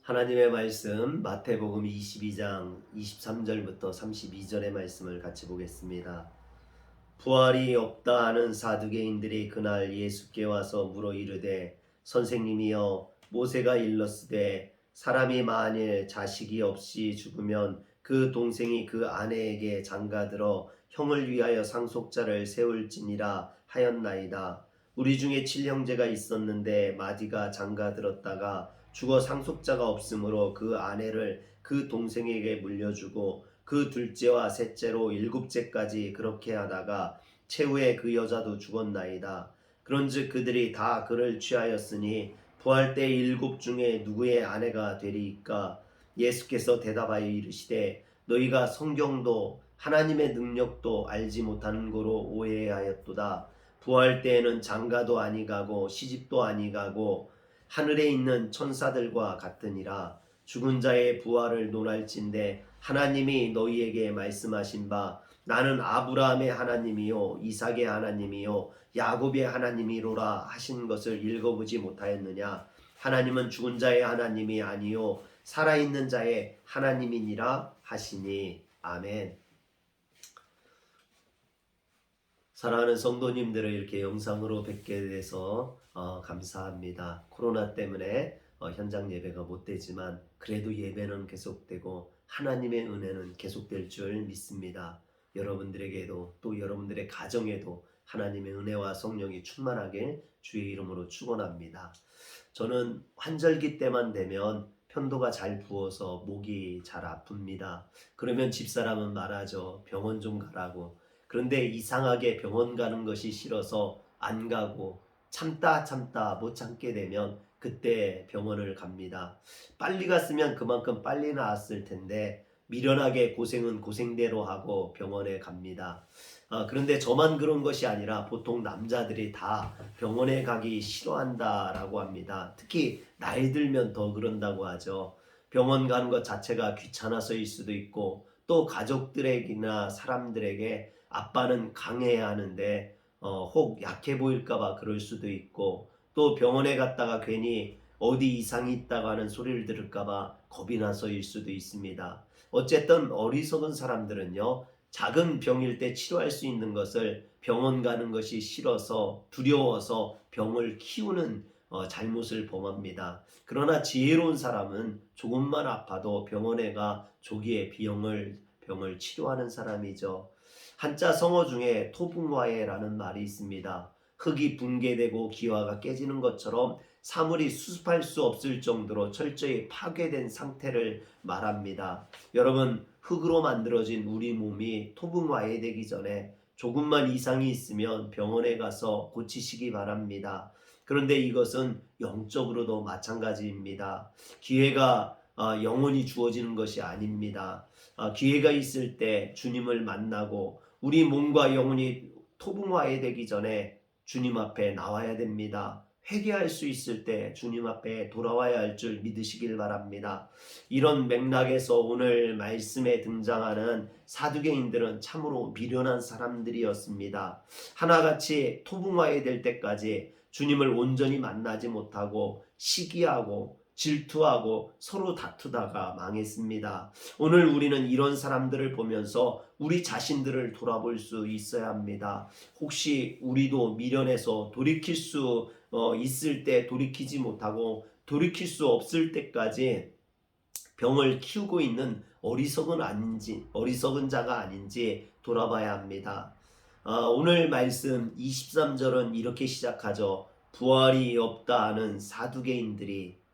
하나님의 말씀 마태복음 22장 23절부터 32절의 말씀을 같이 보겠습니다. 부활이 없다 하는 사두개인들이 그날 예수께 와서 물어 이르되 선생님이여 모세가 일렀으되 사람이 만일 자식이 없이 죽으면 그 동생이 그 아내에게 장가들어 형을 위하여 상속자를 세울지니라 하였나이다. 우리 중에 칠형제가 있었는데 마디가 장가들었다가 죽어 상속자가 없으므로 그 아내를 그 동생에게 물려주고 그 둘째와 셋째로 일곱째까지 그렇게 하다가 최후에 그 여자도 죽었나이다. 그런즉 그들이 다 그를 취하였으니 부활 때 일곱 중에 누구의 아내가 되리이까? 예수께서 대답하여 이르시되 너희가 성경도 하나님의 능력도 알지 못하는 거로 오해하였도다. 부활 때에는 장가도 아니가고 시집도 아니가고 하늘에 있는 천사들과 같으니라. 죽은 자의 부활을 논할진대 하나님이 너희에게 말씀하신 바 나는 아브라함의 하나님이요 이삭의 하나님이요 야곱의 하나님이로라 하신 것을 읽어보지 못하였느냐? 하나님은 죽은 자의 하나님이 아니요 살아있는 자의 하나님이니라 하시니. 아멘. 사랑하는 성도님들을 이렇게 영상으로 뵙게 돼서 감사합니다. 코로나 때문에 현장 예배가 못 되지만 그래도 예배는 계속되고 하나님의 은혜는 계속될 줄 믿습니다. 여러분들에게도 또 여러분들의 가정에도 하나님의 은혜와 성령이 충만하게 주의 이름으로 축원합니다. 저는 환절기 때만 되면 편도가 잘 부어서 목이 잘 아픕니다. 그러면 집사람은 말하죠. 병원 좀 가라고. 그런데 이상하게 병원 가는 것이 싫어서 안 가고 참다 못 참게 되면 그때 병원을 갑니다. 빨리 갔으면 그만큼 빨리 나았을 텐데 미련하게 고생은 고생대로 하고 병원에 갑니다. 그런데 저만 그런 것이 아니라 보통 남자들이 다 병원에 가기 싫어한다라고 합니다. 특히 나이 들면 더 그런다고 하죠. 병원 가는 것 자체가 귀찮아서일 수도 있고 또 가족들에게나 사람들에게 아빠는 강해야 하는데 혹 약해 보일까봐 그럴 수도 있고 또 병원에 갔다가 괜히 어디 이상이 있다고 하는 소리를 들을까봐 겁이 나서일 수도 있습니다. 어쨌든 어리석은 사람들은요 작은 병일 때 치료할 수 있는 것을 병원 가는 것이 싫어서 두려워서 병을 키우는 잘못을 범합니다. 그러나 지혜로운 사람은 조금만 아파도 병원에 가 조기에 병을 치료하는 사람이죠. 한자 성어 중에 토붕화해라는 말이 있습니다. 흙이 붕괴되고 기와가 깨지는 것처럼 사물이 수습할 수 없을 정도로 철저히 파괴된 상태를 말합니다. 여러분, 흙으로 만들어진 우리 몸이 토붕화해되기 전에 조금만 이상이 있으면 병원에 가서 고치시기 바랍니다. 그런데 이것은 영적으로도 마찬가지입니다. 기회가 영원히 주어지는 것이 아닙니다. 기회가 있을 때 주님을 만나고 우리 몸과 영혼이 토붕화되기 전에 주님 앞에 나와야 됩니다. 회개할 수 있을 때 주님 앞에 돌아와야 할 줄 믿으시길 바랍니다. 이런 맥락에서 오늘 말씀에 등장하는 사두개인들은 참으로 미련한 사람들이었습니다. 하나같이 토붕화될 때까지 주님을 온전히 만나지 못하고 시기하고 질투하고 서로 다투다가 망했습니다. 오늘 우리는 이런 사람들을 보면서 우리 자신들을 돌아볼 수 있어야 합니다. 혹시 우리도 미련해서 돌이킬 수 있을 때 돌이키지 못하고 돌이킬 수 없을 때까지 병을 키우고 있는 어리석은 자가 아닌지 돌아봐야 합니다. 오늘 말씀 23절은 이렇게 시작하죠. 부활이 없다 하는 사두개인들이.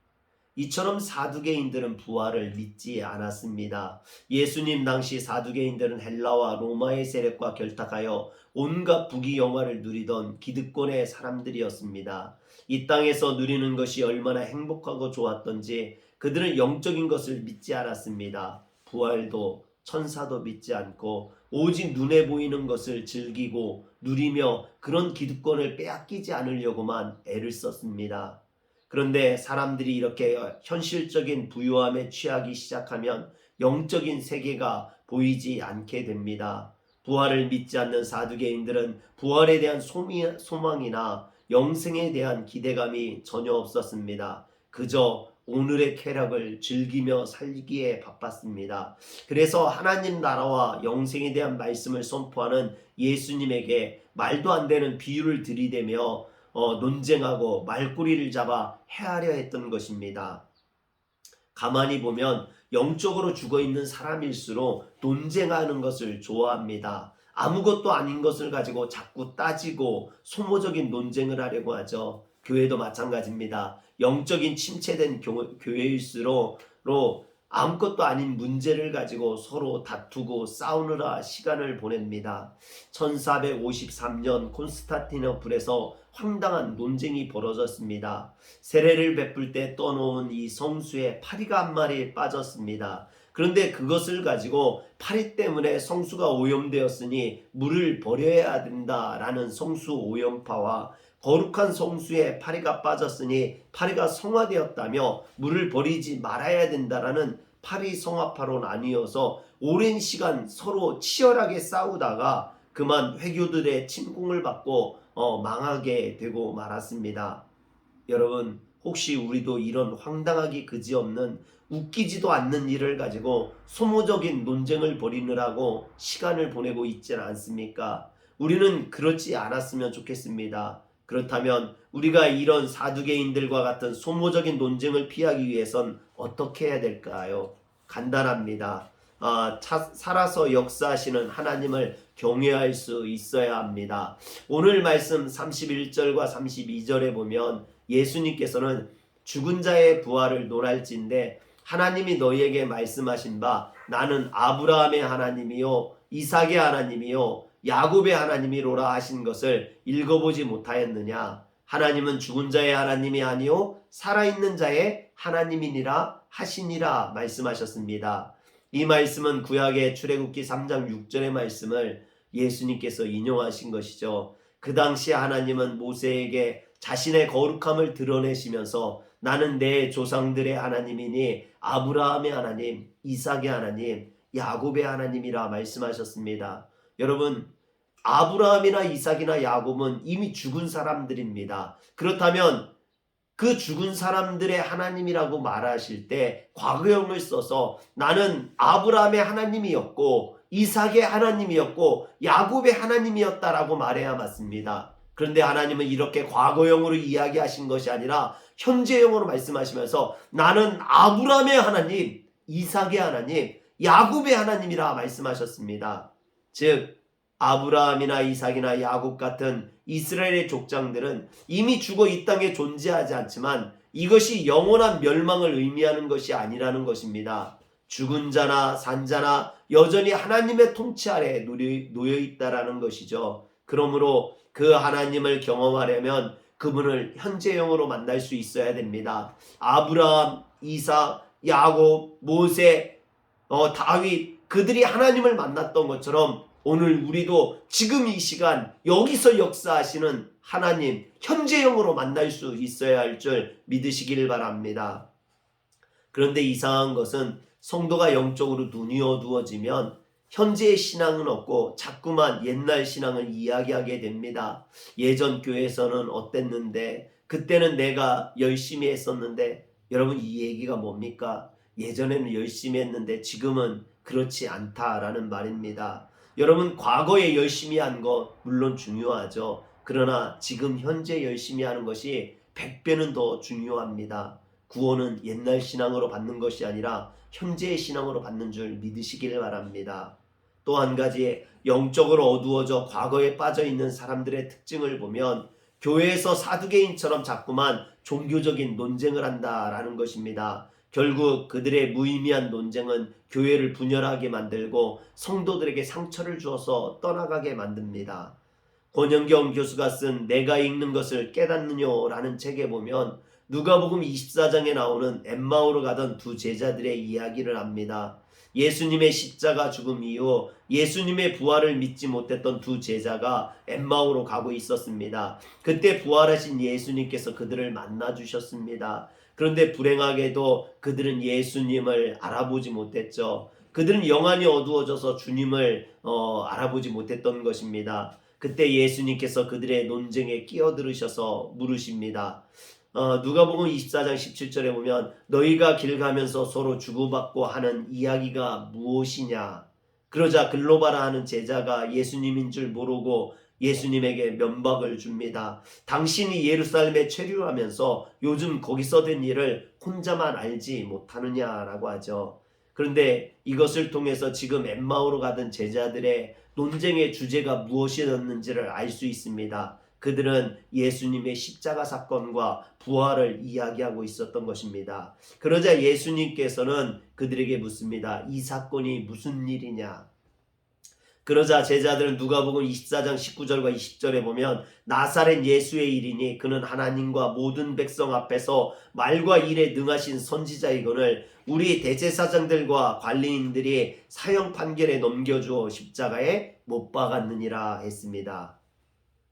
이처럼 사두개인들은 부활을 믿지 않았습니다. 예수님 당시 사두개인들은 헬라와 로마의 세력과 결탁하여 온갖 부귀 영화를 누리던 기득권의 사람들이었습니다. 이 땅에서 누리는 것이 얼마나 행복하고 좋았던지 그들은 영적인 것을 믿지 않았습니다. 부활도 천사도 믿지 않고 오직 눈에 보이는 것을 즐기고 누리며 그런 기득권을 빼앗기지 않으려고만 애를 썼습니다. 그런데 사람들이 이렇게 현실적인 부유함에 취하기 시작하면 영적인 세계가 보이지 않게 됩니다. 부활을 믿지 않는 사두개인들은 부활에 대한 소망이나 영생에 대한 기대감이 전혀 없었습니다. 그저 오늘의 쾌락을 즐기며 살기에 바빴습니다. 그래서 하나님 나라와 영생에 대한 말씀을 선포하는 예수님에게 말도 안 되는 비유를 들이대며 논쟁하고 말꼬리를 잡아 해하려 했던 것입니다. 가만히 보면 영적으로 죽어있는 사람일수록 논쟁하는 것을 좋아합니다. 아무것도 아닌 것을 가지고 자꾸 따지고 소모적인 논쟁을 하려고 하죠. 교회도 마찬가지입니다. 영적인 침체된 교회일수록 아무것도 아닌 문제를 가지고 서로 다투고 싸우느라 시간을 보냅니다. 1453년 콘스탄티노플에서 황당한 논쟁이 벌어졌습니다. 세례를 베풀 때 떠놓은 이 성수에 파리가 한 마리 빠졌습니다. 그런데 그것을 가지고 파리 때문에 성수가 오염되었으니 물을 버려야 된다라는 성수 오염파와 거룩한 성수에 파리가 빠졌으니 파리가 성화되었다며 물을 버리지 말아야 된다라는 파리 성화파로 나뉘어서 오랜 시간 서로 치열하게 싸우다가 그만 회교들의 침공을 받고 망하게 되고 말았습니다. 여러분, 혹시 우리도 이런 황당하기 그지없는 웃기지도 않는 일을 가지고 소모적인 논쟁을 벌이느라고 시간을 보내고 있지 않습니까? 우리는 그렇지 않았으면 좋겠습니다. 그렇다면 우리가 이런 사두개인들과 같은 소모적인 논쟁을 피하기 위해선 어떻게 해야 될까요? 간단합니다. 살아서 역사하시는 하나님을 경외할 수 있어야 합니다. 오늘 말씀 31절과 32절에 보면 예수님께서는 죽은 자의 부활을 논할진대 하나님이 너희에게 말씀하신 바 나는 아브라함의 하나님이요 이삭의 하나님이요 야곱의 하나님이로라 하신 것을 읽어보지 못하였느냐? 하나님은 죽은 자의 하나님이 아니요 살아있는 자의 하나님이니라 하시니라 말씀하셨습니다. 이 말씀은 구약의 출애굽기 3장 6절의 말씀을 예수님께서 인용하신 것이죠. 그 당시 하나님은 모세에게 자신의 거룩함을 드러내시면서 나는 내 조상들의 하나님이니 아브라함의 하나님, 이삭의 하나님, 야곱의 하나님이라 말씀하셨습니다. 여러분, 아브라함이나 이삭이나 야곱은 이미 죽은 사람들입니다. 그렇다면 그 죽은 사람들의 하나님이라고 말하실 때 과거형을 써서 나는 아브라함의 하나님이었고 이삭의 하나님이었고 야곱의 하나님이었다라고 말해야 맞습니다. 그런데 하나님은 이렇게 과거형으로 이야기하신 것이 아니라 현재형으로 말씀하시면서 나는 아브라함의 하나님, 이삭의 하나님, 야곱의 하나님이라 말씀하셨습니다. 즉 아브라함이나 이삭이나 야곱 같은 이스라엘의 족장들은 이미 죽어 이 땅에 존재하지 않지만 이것이 영원한 멸망을 의미하는 것이 아니라는 것입니다. 죽은 자나 산 자나 여전히 하나님의 통치 아래 놓여 있다라는 것이죠. 그러므로 그 하나님을 경험하려면 그분을 현재형으로 만날 수 있어야 됩니다. 아브라함, 이삭, 야곱, 모세, 다윗 그들이 하나님을 만났던 것처럼 오늘 우리도 지금 이 시간 여기서 역사하시는 하나님 현재형으로 만날 수 있어야 할 줄 믿으시길 바랍니다. 그런데 이상한 것은 성도가 영적으로 눈이 어두워지면 현재의 신앙은 없고 자꾸만 옛날 신앙을 이야기하게 됩니다. 예전 교회에서는 어땠는데 그때는 내가 열심히 했었는데 여러분 이 얘기가 뭡니까? 예전에는 열심히 했는데 지금은 그렇지 않다라는 말입니다. 여러분 과거에 열심히 한 것 물론 중요하죠. 그러나 지금 현재 열심히 하는 것이 100배는 더 중요합니다. 구원은 옛날 신앙으로 받는 것이 아니라 현재의 신앙으로 받는 줄 믿으시길 바랍니다. 또 한 가지 영적으로 어두워져 과거에 빠져있는 사람들의 특징을 보면 교회에서 사두개인처럼 자꾸만 종교적인 논쟁을 한다라는 것입니다. 결국 그들의 무의미한 논쟁은 교회를 분열하게 만들고 성도들에게 상처를 주어서 떠나가게 만듭니다. 권영경 교수가 쓴 내가 읽는 것을 깨닫느냐라는 책에 보면 누가복음 24장에 나오는 엠마오로 가던 두 제자들의 이야기를 합니다. 예수님의 십자가 죽음 이후 예수님의 부활을 믿지 못했던 두 제자가 엠마오로 가고 있었습니다. 그때 부활하신 예수님께서 그들을 만나 주셨습니다. 그런데 불행하게도 그들은 예수님을 알아보지 못했죠. 그들은 영안이 어두워져서 주님을 알아보지 못했던 것입니다. 그때 예수님께서 그들의 논쟁에 끼어들으셔서 물으십니다. 누가복음 24장 17절에 보면 너희가 길 가면서 서로 주고받고 하는 이야기가 무엇이냐. 그러자 글로바라 하는 제자가 예수님인 줄 모르고 예수님에게 면박을 줍니다. 당신이 예루살렘에 체류하면서 요즘 거기서 된 일을 혼자만 알지 못하느냐라고 하죠. 그런데 이것을 통해서 지금 엠마오로 가던 제자들의 논쟁의 주제가 무엇이었는지를 알 수 있습니다. 그들은 예수님의 십자가 사건과 부활을 이야기하고 있었던 것입니다. 그러자 예수님께서는 그들에게 묻습니다. 이 사건이 무슨 일이냐? 그러자 제자들은 누가복음 24장 19절과 20절에 보면 나사렛 예수의 일이니 그는 하나님과 모든 백성 앞에서 말과 일에 능하신 선지자이거늘 우리 대제사장들과 관리인들이 사형 판결에 넘겨주어 십자가에 못 박았느니라 했습니다.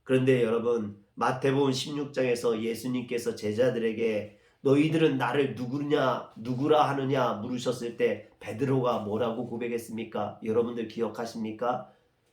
그런데 여러분, 마태복음 16장에서 예수님께서 제자들에게 너희들은 나를 누구라 하느냐 물으셨을 때 베드로가 뭐라고 고백했습니까? 여러분들 기억하십니까?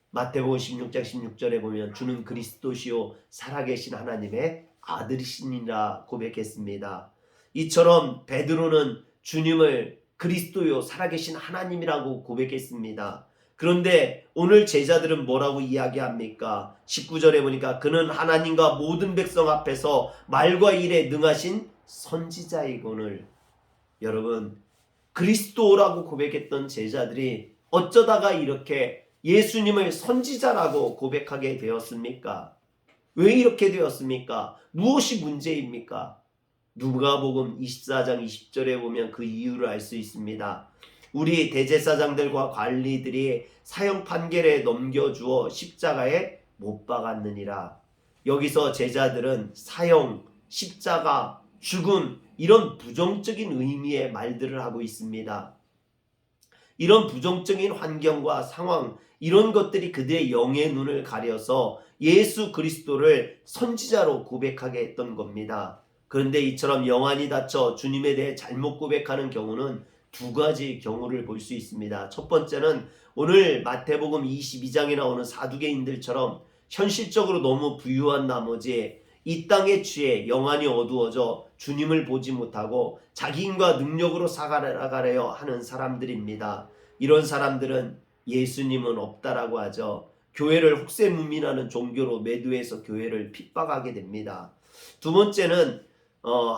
마태복음 16장 16절에 보면 주는 그리스도시요 살아계신 하나님의 아들이시니라 고백했습니다. 이처럼 베드로는 주님을 그리스도요 살아계신 하나님이라고 고백했습니다. 그런데 오늘 제자들은 뭐라고 이야기합니까? 19절에 보니까 그는 하나님과 모든 백성 앞에서 말과 일에 능하신 선지자이거늘. 여러분, 그리스도라고 고백했던 제자들이 어쩌다가 이렇게 예수님을 선지자라고 고백하게 되었습니까? 왜 이렇게 되었습니까? 무엇이 문제입니까? 누가복음 24장 20절에 보면 그 이유를 알 수 있습니다. 우리 대제사장들과 관리들이 사형 판결에 넘겨주어 십자가에 못 박았느니라. 여기서 제자들은 사형, 십자가, 죽음 이런 부정적인 의미의 말들을 하고 있습니다. 이런 부정적인 환경과 상황 이런 것들이 그들의 영의 눈을 가려서 예수 그리스도를 선지자로 고백하게 했던 겁니다. 그런데 이처럼 영안이 닫혀 주님에 대해 잘못 고백하는 경우는 두 가지 경우를 볼 수 있습니다. 첫 번째는 오늘 마태복음 22장에 나오는 사두개인들처럼 현실적으로 너무 부유한 나머지 이 땅의 취해 영안이 어두워져 주님을 보지 못하고 자기 힘과 능력으로 살아가려 하는 사람들입니다. 이런 사람들은 예수님은 없다라고 하죠. 교회를 혹세무민하는 종교로 매도해서 교회를 핍박하게 됩니다. 두 번째는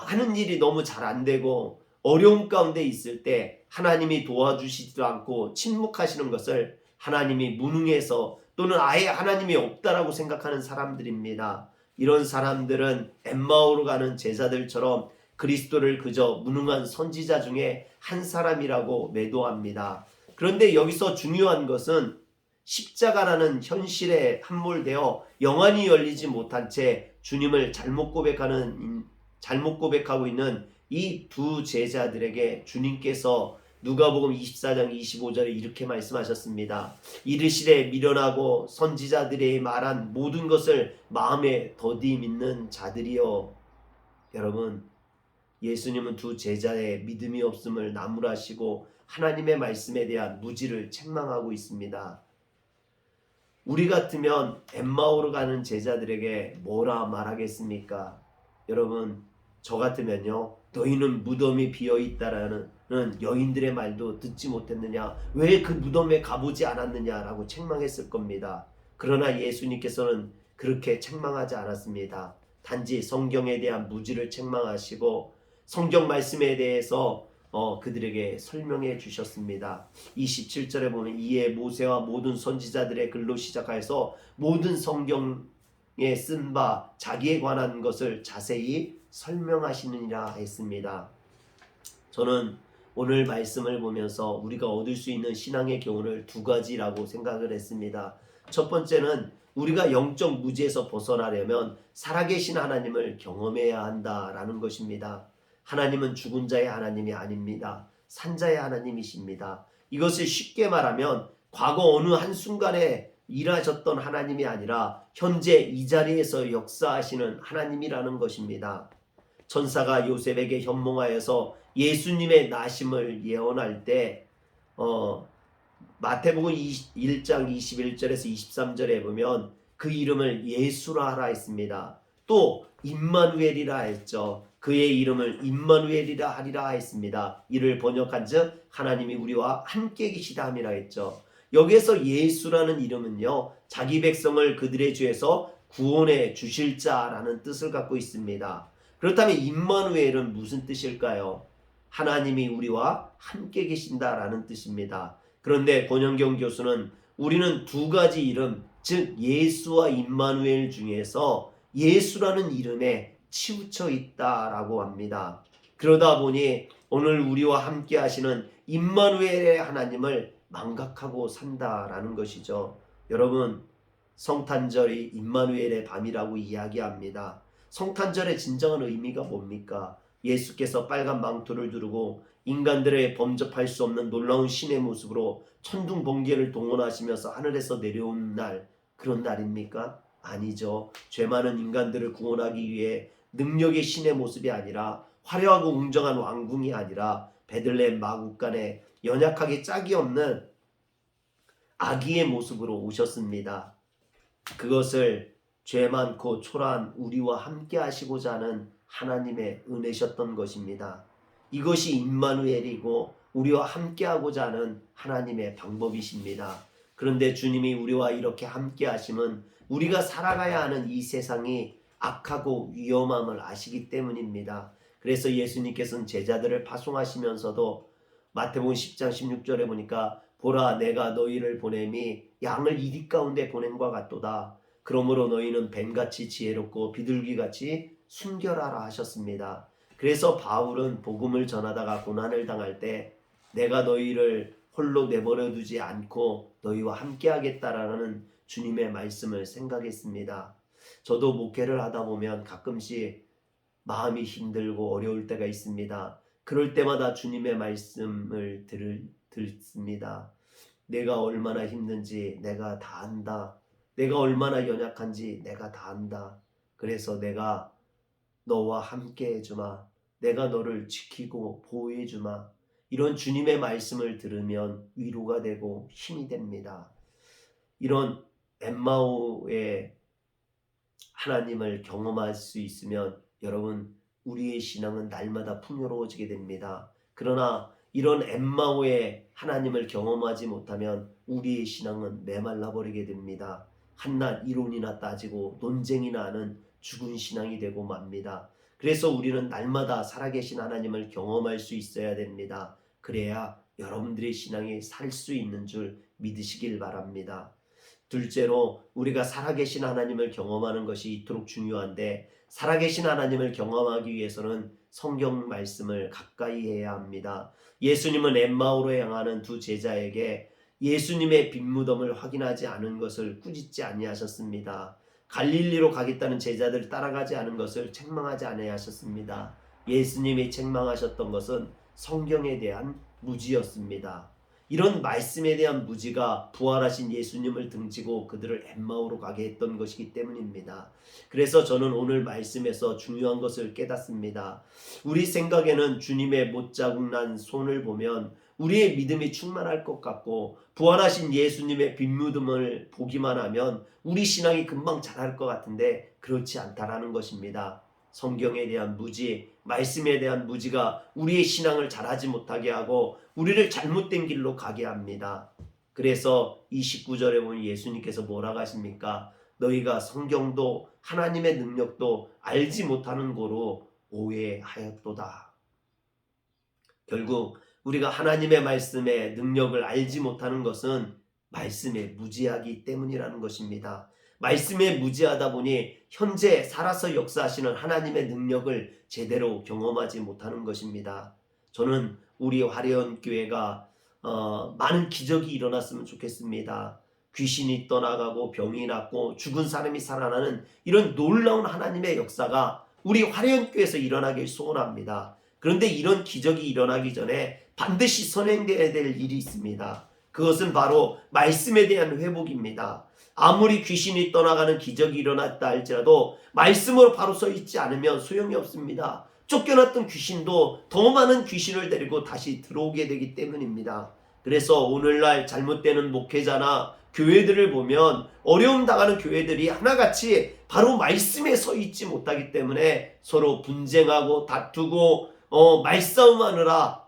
하는 일이 너무 잘 안 되고 어려움 가운데 있을 때 하나님이 도와주시지도 않고 침묵하시는 것을 하나님이 무능해서 또는 아예 하나님이 없다라고 생각하는 사람들입니다. 이런 사람들은 엠마오로 가는 제자들처럼 그리스도를 그저 무능한 선지자 중에 한 사람이라고 매도합니다. 그런데 여기서 중요한 것은 십자가라는 현실에 함몰되어 영안이 열리지 못한 채 주님을 잘못 고백하고 있는 이 두 제자들에게 주님께서 누가복음 24장 25절에 이렇게 말씀하셨습니다. 이르시되 미련하고 선지자들이 말한 모든 것을 마음에 더디 믿는 자들이여. 여러분, 예수님은 두 제자의 믿음이 없음을 나무라시고 하나님의 말씀에 대한 무지를 책망하고 있습니다. 우리 같으면 엠마오로 가는 제자들에게 뭐라 말하겠습니까? 여러분, 저 같으면요, 너희는 무덤이 비어있다라는 여인들의 말도 듣지 못했느냐? 왜 그 무덤에 가보지 않았느냐라고 책망했을 겁니다. 그러나 예수님께서는 그렇게 책망하지 않았습니다. 단지 성경에 대한 무지를 책망하시고 성경 말씀에 대해서 그들에게 설명해 주셨습니다. 27절에 보면 이에 모세와 모든 선지자들의 글로 시작해서 모든 성경에 쓴 바 자기에 관한 것을 자세히 설명하시느니라 했습니다. 저는 오늘 말씀을 보면서 우리가 얻을 수 있는 신앙의 교훈을 두 가지라고 생각을 했습니다. 첫 번째는 우리가 영적 무지에서 벗어나려면 살아계신 하나님을 경험해야 한다라는 것입니다. 하나님은 죽은 자의 하나님이 아닙니다. 산자의 하나님이십니다. 이것을 쉽게 말하면 과거 어느 한순간에 일하셨던 하나님이 아니라 현재 이 자리에서 역사하시는 하나님이라는 것입니다. 천사가 요셉에게 현몽하여서 예수님의 나심을 예언할 때 마태복음 1장 21절에서 23절에 보면 그 이름을 예수라 하라 했습니다. 또 임마누엘이라 했죠. 그의 이름을 임마누엘이라 하리라 했습니다. 이를 번역한즉 하나님이 우리와 함께 계시다 함이라 했죠. 여기에서 예수라는 이름은요, 자기 백성을 그들의 죄에서 구원해 주실 자라는 뜻을 갖고 있습니다. 그렇다면 임마누엘은 무슨 뜻일까요? 하나님이 우리와 함께 계신다라는 뜻입니다. 그런데 권영경 교수는 우리는 두 가지 이름, 즉 예수와 임마누엘 중에서 예수라는 이름에 치우쳐 있다라고 합니다. 그러다 보니 오늘 우리와 함께 하시는 임마누엘의 하나님을 망각하고 산다라는 것이죠. 여러분, 성탄절이 임마누엘의 밤이라고 이야기합니다. 성탄절의 진정한 의미가 뭡니까? 예수께서 빨간 망토를 두르고 인간들의 범접할 수 없는 놀라운 신의 모습으로 천둥 번개를 동원하시면서 하늘에서 내려온 날, 그런 날입니까? 아니죠. 죄 많은 인간들을 구원하기 위해 능력의 신의 모습이 아니라, 화려하고 웅장한 왕궁이 아니라 베들레헴 마구간에 연약하게 짝이 없는 아기의 모습으로 오셨습니다. 그것을 죄 많고 초라한 우리와 함께 하시고자 하는 하나님의 은혜셨던 것입니다. 이것이 임마누엘이고 우리와 함께 하고자 하는 하나님의 방법이십니다. 그런데 주님이 우리와 이렇게 함께 하심은 우리가 살아가야 하는 이 세상이 악하고 위험함을 아시기 때문입니다. 그래서 예수님께서는 제자들을 파송하시면서도 마태복음 10장 16절에 보니까 보라, 내가 너희를 보냄이 양을 이리 가운데 보냄과 같도다. 그러므로 너희는 뱀같이 지혜롭고 비둘기같이 순결하라 하셨습니다. 그래서 바울은 복음을 전하다가 고난을 당할 때 내가 너희를 홀로 내버려 두지 않고 너희와 함께 하겠다라는 주님의 말씀을 생각했습니다. 저도 목회를 하다 보면 가끔씩 마음이 힘들고 어려울 때가 있습니다. 그럴 때마다 주님의 말씀을 듣습니다. 내가 얼마나 힘든지 내가 다 안다. 내가 얼마나 연약한지 내가 다 안다. 그래서 내가 너와 함께 해주마. 내가 너를 지키고 보호해주마. 이런 주님의 말씀을 들으면 위로가 되고 힘이 됩니다. 이런 엠마오의 하나님을 경험할 수 있으면 여러분, 우리의 신앙은 날마다 풍요로워지게 됩니다. 그러나 이런 엠마오의 하나님을 경험하지 못하면 우리의 신앙은 메말라 버리게 됩니다. 한낱 이론이나 따지고 논쟁이나 하는 죽은 신앙이 되고 맙니다. 그래서 우리는 날마다 살아계신 하나님을 경험할 수 있어야 됩니다. 그래야 여러분들의 신앙이 살 수 있는 줄 믿으시길 바랍니다. 둘째로, 우리가 살아계신 하나님을 경험하는 것이 이토록 중요한데, 살아계신 하나님을 경험하기 위해서는 성경 말씀을 가까이 해야 합니다. 예수님은 엠마오로 향하는 두 제자에게 예수님의 빈무덤을 확인하지 않은 것을 꾸짖지 아니하셨습니다. 갈릴리로 가겠다는 제자들을 따라가지 않은 것을 책망하지 아니하셨습니다. 예수님이 책망하셨던 것은 성경에 대한 무지였습니다. 이런 말씀에 대한 무지가 부활하신 예수님을 등지고 그들을 엠마오로 가게 했던 것이기 때문입니다. 그래서 저는 오늘 말씀에서 중요한 것을 깨닫습니다. 우리 생각에는 주님의 못자국난 손을 보면 우리의 믿음이 충만할 것 같고, 부활하신 예수님의 빈무덤을 보기만 하면 우리 신앙이 금방 자랄 것 같은데 그렇지 않다라는 것입니다. 성경에 대한 무지, 말씀에 대한 무지가 우리의 신앙을 자라지 못하게 하고 우리를 잘못된 길로 가게 합니다. 그래서 29절에 보니 예수님께서 뭐라고 하십니까? 너희가 성경도 하나님의 능력도 알지 못하는 고로 오해하였도다. 결국 우리가 하나님의 말씀의 능력을 알지 못하는 것은 말씀에 무지하기 때문이라는 것입니다. 말씀에 무지하다 보니 현재 살아서 역사하시는 하나님의 능력을 제대로 경험하지 못하는 것입니다. 저는 우리 화려한 교회가 많은 기적이 일어났으면 좋겠습니다. 귀신이 떠나가고 병이 낫고 죽은 사람이 살아나는 이런 놀라운 하나님의 역사가 우리 화려한 교회에서 일어나길 소원합니다. 그런데 이런 기적이 일어나기 전에 반드시 선행되어야 될 일이 있습니다. 그것은 바로 말씀에 대한 회복입니다. 아무리 귀신이 떠나가는 기적이 일어났다 할지라도 말씀으로 바로 서 있지 않으면 소용이 없습니다. 쫓겨났던 귀신도 더 많은 귀신을 데리고 다시 들어오게 되기 때문입니다. 그래서 오늘날 잘못되는 목회자나 교회들을 보면 어려움 당하는 교회들이 하나같이 바로 말씀에 서 있지 못하기 때문에 서로 분쟁하고 다투고 말싸움하느라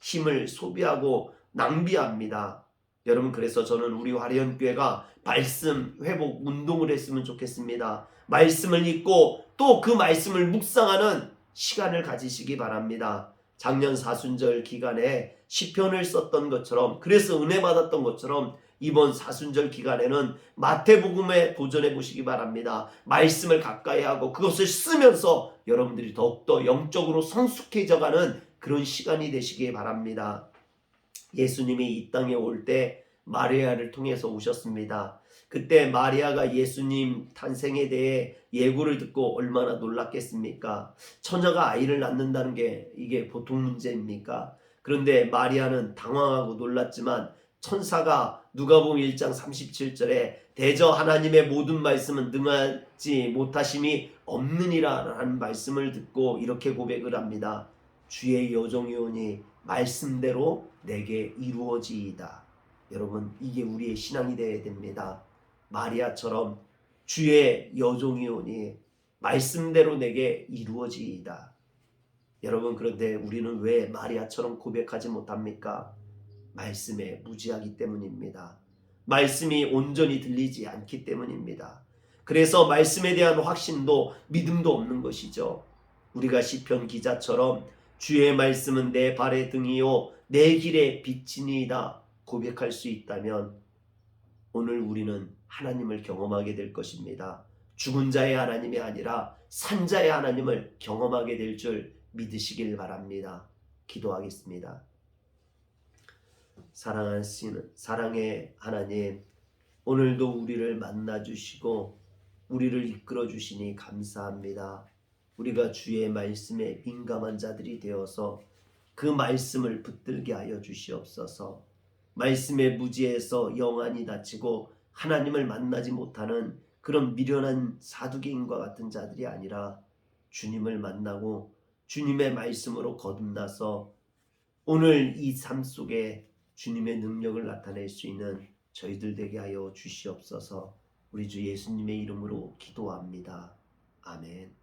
힘을 소비하고 낭비합니다. 여러분, 그래서 저는 우리 화련교회가 말씀 회복 운동을 했으면 좋겠습니다. 말씀을 읽고 또 그 말씀을 묵상하는 시간을 가지시기 바랍니다. 작년 사순절 기간에 시편을 썼던 것처럼, 그래서 은혜 받았던 것처럼 이번 사순절 기간에는 마태복음에 도전해 보시기 바랍니다. 말씀을 가까이 하고 그것을 쓰면서 여러분들이 더욱더 영적으로 성숙해져가는 그런 시간이 되시기 바랍니다. 예수님이 이 땅에 올 때 마리아를 통해서 오셨습니다. 그때 마리아가 예수님 탄생에 대해 예고를 듣고 얼마나 놀랐겠습니까? 처녀가 아이를 낳는다는 게 이게 보통 문제입니까? 그런데 마리아는 당황하고 놀랐지만 천사가 누가복음 1장 37절에 대저 하나님의 모든 말씀은 능하지 못하심이 없느니라 라는 말씀을 듣고 이렇게 고백을 합니다. 주의 여종이오니 말씀대로 내게 이루어지이다. 여러분, 이게 우리의 신앙이 되어야 됩니다. 마리아처럼 주의 여종이오니 말씀대로 내게 이루어지이다. 여러분, 그런데 우리는 왜 마리아처럼 고백하지 못합니까? 말씀에 무지하기 때문입니다. 말씀이 온전히 들리지 않기 때문입니다. 그래서 말씀에 대한 확신도 믿음도 없는 것이죠. 우리가 시편 기자처럼 주의 말씀은 내 발의 등이요 내 길의 빛이니이다 고백할 수 있다면 오늘 우리는 하나님을 경험하게 될 것입니다. 죽은 자의 하나님이 아니라 산 자의 하나님을 경험하게 될 줄 믿으시길 바랍니다. 기도하겠습니다. 사랑하시는 사랑의 하나님, 오늘도 우리를 만나주시고 우리를 이끌어 주시니 감사합니다. 우리가 주의 말씀에 민감한 자들이 되어서 그 말씀을 붙들게 하여 주시옵소서. 말씀의 무지에서 영안이 닫히고 하나님을 만나지 못하는 그런 미련한 사두개인과 같은 자들이 아니라 주님을 만나고 주님의 말씀으로 거듭나서 오늘 이 삶 속에 주님의 능력을 나타낼 수 있는 저희들 되게 하여 주시옵소서. 우리 주 예수님의 이름으로 기도합니다. 아멘.